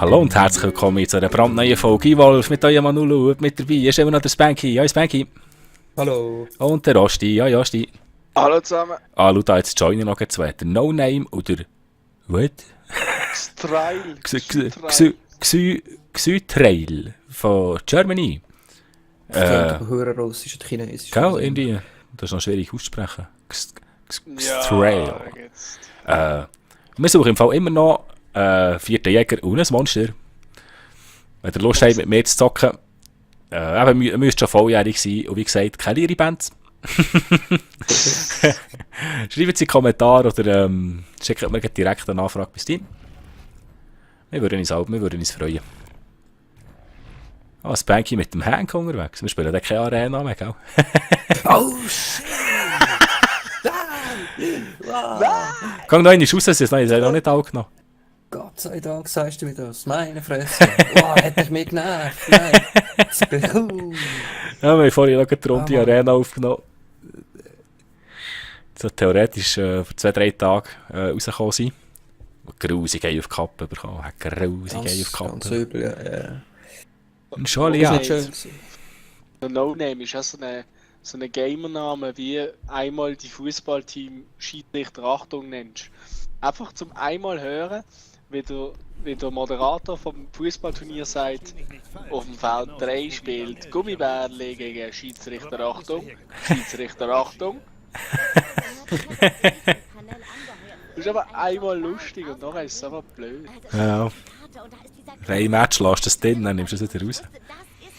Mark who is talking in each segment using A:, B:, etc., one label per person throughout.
A: Hallo und herzlich willkommen zu einer brandneuen Folge Wolf mit eurem Manulu. Mit dabei ist immer noch der Spanky. Ja, Spanky.
B: Hallo.
A: Und der Rosti. Ja, Rosti.
C: Hallo zusammen.
A: Hallo, da jetzt joinen noch zwei. Der No Name oder... Was? Xytrail von Germany.
B: Hören Russisch und Chinesisch.
A: Gell, irgendwie. Das ist noch schwierig auszusprechen. Xytrail. Wir suchen im Fall immer noch 4. Jäger und ein Monster. Wenn ihr Lust habt, mit mir zu zocken, ihr müsst schon volljährig sein und wie gesagt, keine Bands. Schreibt sie in die Kommentare oder schickt mir direkt eine Anfrage bei Steam. Wir würden uns freuen. Ah, Spanky mit dem Hank unterwegs. Wir spielen da keine Arena mehr, gell?
B: Oh, shit!
A: Gang noch einmal raus, sie ist noch nicht angenommen.
B: Gott sei Dank sagst du mir das. Meine Fresse. Wow, hat mich mir genervt. Nein.
A: Ja, wir haben vorhin noch die Arena aufgenommen. So theoretisch vor 2-3 Tagen rausgekommen sein. Grusig auf die Kappe bekommen. Grusig auf die Kappe.
B: Ganz übel, ja.
A: Und schon, ja.
B: Schön.
C: Der No-Name ist auch so ein Gamername, wie einmal die Fußballteam Schiedsrichter Achtung nennst. Einfach zum einmal hören, wie der Moderator vom Fußballturnier sagt, auf dem Feld 3 spielt Gummibärli gegen Schiedsrichter Achtung. Schiedsrichter Achtung. Das ist aber einmal lustig und nachher ist es einfach blöd.
A: Ja. 3 Match lässt du es drin, dann nimmst du es wieder raus.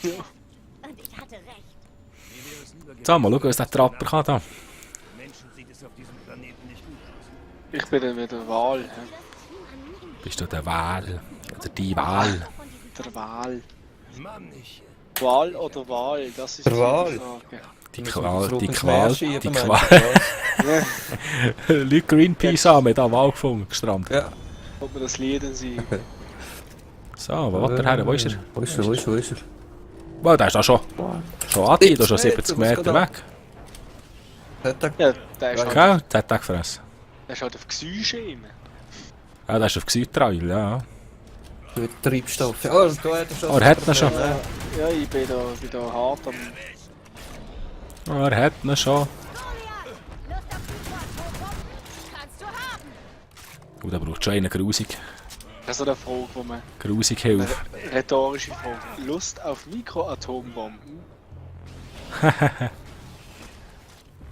C: Ja.
A: So, mal schauen, was der Trapper kann da.
C: Ich bin dann wieder Wahl.
A: Bist du der Wahl? Oder die Wahl?
C: Der Wahl. Wahl oder Wahl? Das ist
B: Der Wahl.
A: Die Qual.
C: Ja.
A: Leute Greenpeace haben mit der Wahl gefunden, gestrandet.
B: Ja.
C: Ob wir das Lied sehen.
A: So, wo will der her? Wo ist er?
B: Wo ist er?
A: Wow, der ist da schon. Schon Adi, da ist schon 70 Meter weg.
C: Ja, der ist
A: Gell?
C: halt,
A: Der hat den gefressen.
C: der ist halt auf Gesüsche.
A: Ja, der ist auf Xytrail, ja.
B: Mit Treibstoff. Oh, da hat er schon.
A: Oh, er hat ihn schon.
C: Ja, ich bin da hart am...
A: Oh, er hat ihn schon. Oh, der braucht schon einen grusig.
C: Das ist so eine Frage, wo man...
A: Grusig Hilfe.
C: Rhetorische Frage. Lust auf Mikroatombomben?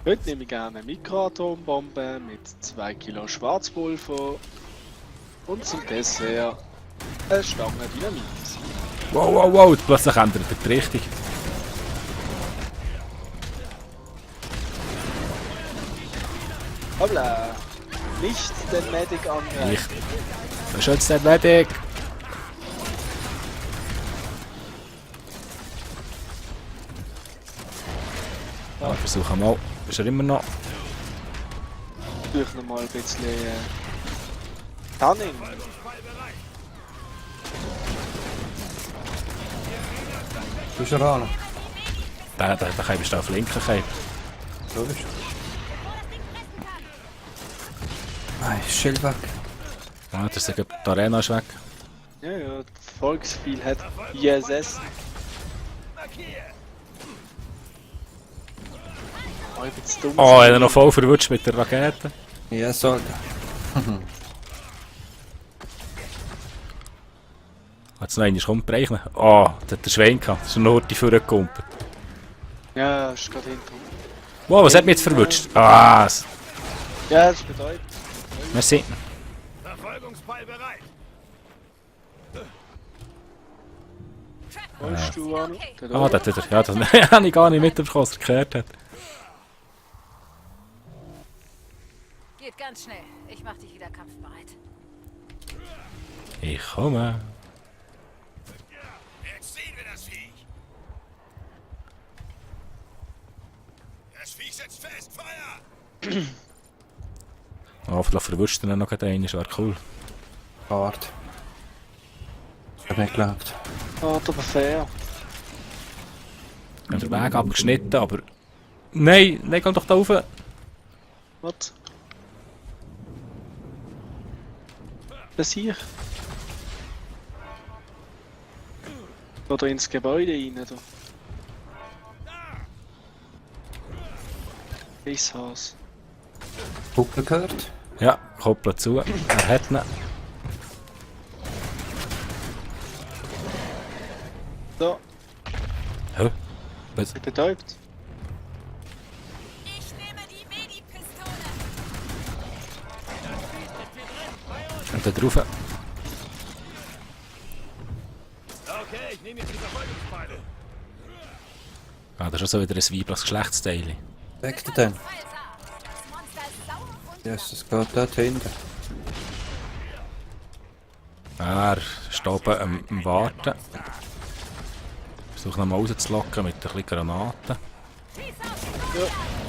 C: Heute nehme ich gerne eine Mikroatombombe mit 2 Kilo Schwarzpulver und zum Dessert eine Stange Dynamit.
A: Wow, plötzlich ändert er die Richtung.
C: Hoppla! Nicht den Medic angreifen.
A: Nicht. Beschützt den Medic. Ja, versuchen mal. Ist er immer noch?
C: Ich noch mal ein bisschen Tanning.
B: Du bist ran.
A: Der kann ich auf linken Keim.
B: So ist Nein, Schild weg.
A: Ja, der sagt, die Arena ist weg.
C: Ja, das Volksspiel hat ISS. Oh, ich bin zu dumm.
A: Oh, er hat noch voll verwutscht mit der Rakete.
B: Ja, so.
A: Hat es noch einmal umgebrechen? Oh, der hat den Schwein gehabt. Das ist nur die vorgekumpelt.
C: Ja, ist gerade hinter.
A: Wow, was hat mich jetzt verwutscht? Ah,
C: Ja, das bedeutet.
A: merci.
D: Verfolgungsball bereit.
C: Wo bist du an?
A: Ah, das hat er. Ja, das habe ich gar nicht mitbekommen, was er gekehrt hat.
E: Geht ganz schnell. Ich mach dich wieder kampfbereit.
A: Ich komme.
D: Jetzt sehen wir das Viech. Das Viech setzt fest. Feuer!
A: Oh, vielleicht verwutscht er noch gerade einen, das wäre cool.
B: Hart. Ich hab nicht geglaubt.
C: Ah, aber fair.
A: Ich habe den Weg abgeschnitten, aber... Nein, nein, komm doch da rauf.
C: Was? Das hier? Oder ins Gebäude rein, oder? Eishaus.
B: Kuppel gehört.
A: Ja, koppel zu. Er hat ihn.
C: So,
A: Hä? Was?
C: betäubt.
E: Ich nehme die Medi-Pistole.
A: Und da drauf.
D: Okay, ich nehme jetzt die Verfolgungsbeile.
A: Ah, das ist auch so wieder ein weibliches Geschlechtsteil.
B: Weg da dann.
E: Falsa. Das Monster ist sauer und
B: Yes, es geht dort hinten.
A: Er ist oben am Warten. Versuche ihn mal rauszulocken mit ein bisschen Granaten.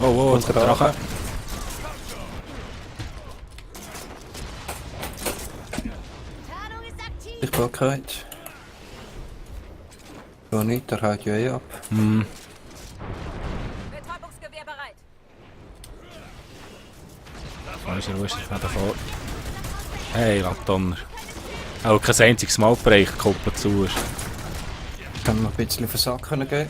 A: Oh, oh, jetzt kommt der Drache.
E: Tarnung ist aktiv.
B: Ich bin bereit. So nicht, der haut ja eh ab.
E: Betäubungsgewehr bereit.
A: Wo ist er davor? Hey, Latdonner. Auch kein einziges Mal Bereich gekoppelt zu ist.
B: Kann man ein bisschen versacken geben.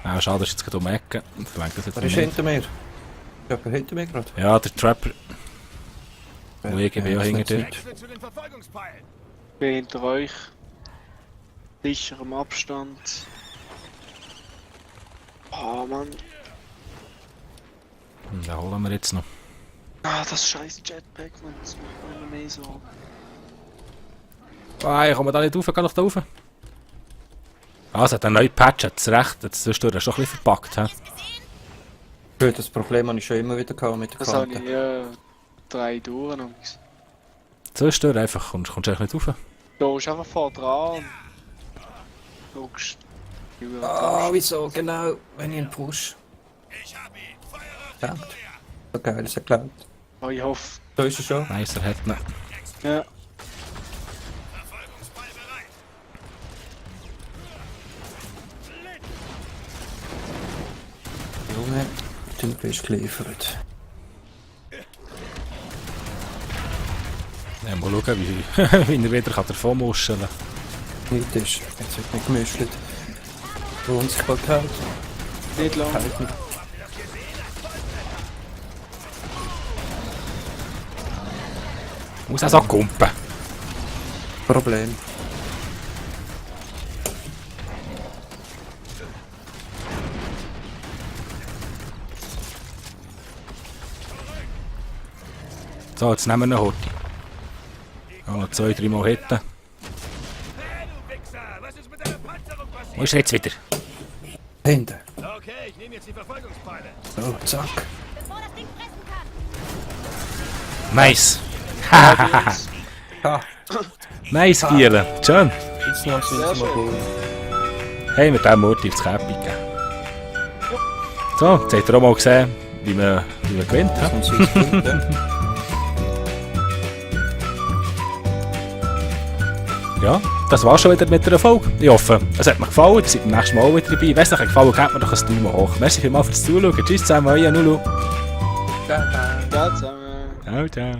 A: Ah, schade, das ist jetzt gerade um die Ecke. Ich denke, das jetzt
B: Wer ist
A: nicht.
B: hinter mir? Ist jemand hinter mir gerade?
A: Ja, der Trapper. Und ich bin ja
B: das
A: hinter
B: nicht
A: dir.
B: Zeit.
D: Wechsel zu den Verfolgungspfeilen.
C: Ich bin hinter euch. Sicherem Abstand. Oh Mann.
A: Den holen wir jetzt noch.
C: Ah, das scheiß Jetpack, Mann. Das macht mir immer mehr so.
A: Ah, ich komme da nicht rauf, geh doch da rauf. Ah, es hat einen neuen Patch, hat's recht. Jetzt zwischendurch hast du doch ein bisschen verpackt, hä?
B: Gut, das Problem habe ich schon immer wieder gehabt mit der
C: Das habe
B: Kante.
C: ich ja 3 Touren.
A: Zwischendurch einfach, kommst du eigentlich nicht rauf.
C: Du bist einfach vor dran. Und schaust.
B: Ah, wieso? Genau, wenn ich ihn push.
D: Ich hab ihn. Feuer auf
B: Ja.
D: den Feuer.
B: So geil, ist er geklaut.
C: Oh, ich hoffe.
B: Da ist er schon.
A: Nice, er hat ihn.
C: Ja.
D: Verfolgungsball bereit.
B: Junge, du bist geliefert.
A: Ja, mal schauen, wie, wie er wieder davon muscheln kann.
B: Nicht ist. Jetzt wird nicht gemischelt. Unsichtbarkeit.
C: Nicht lang.
B: Halten.
A: Muss auch so kumpen.
B: Problem.
A: So, jetzt nehmen wir einen Horti. Noch 2-3 Mal hitten.
D: Hey, du Wichser. Was ist mit deiner Panzerung
A: Wo
D: passiert?
A: ist er jetzt wieder?
B: Hinten.
D: Okay, ich nehme jetzt die Verfolgungsbeile.
B: So, zack.
E: Bevor das Ding fressen kann.
A: Nice.
B: Ha,
A: Nice, Giele. Schön.
B: jetzt noch sind
C: Sehr
B: sie mal
C: schön.
B: gut.
A: Hey, mit diesem Horti aufs Käppi gegeben. So, jetzt habt ihr auch mal gesehen, wie man gewinnt. He?
B: Und sie ist gut, ja.
A: Ja, das war's schon wieder mit der Folge. Ich hoffe, es hat mir gefallen. Ihr seid beim nächsten Mal auch wieder dabei. Wenn es euch gefallen hat, gebt mir doch ein Daumen hoch. Merci vielmals fürs Zuschauen. Tschüss zusammen, euer Nulu.
B: Ciao, ciao.
C: Ja, zusammen.
A: Ciao, ciao.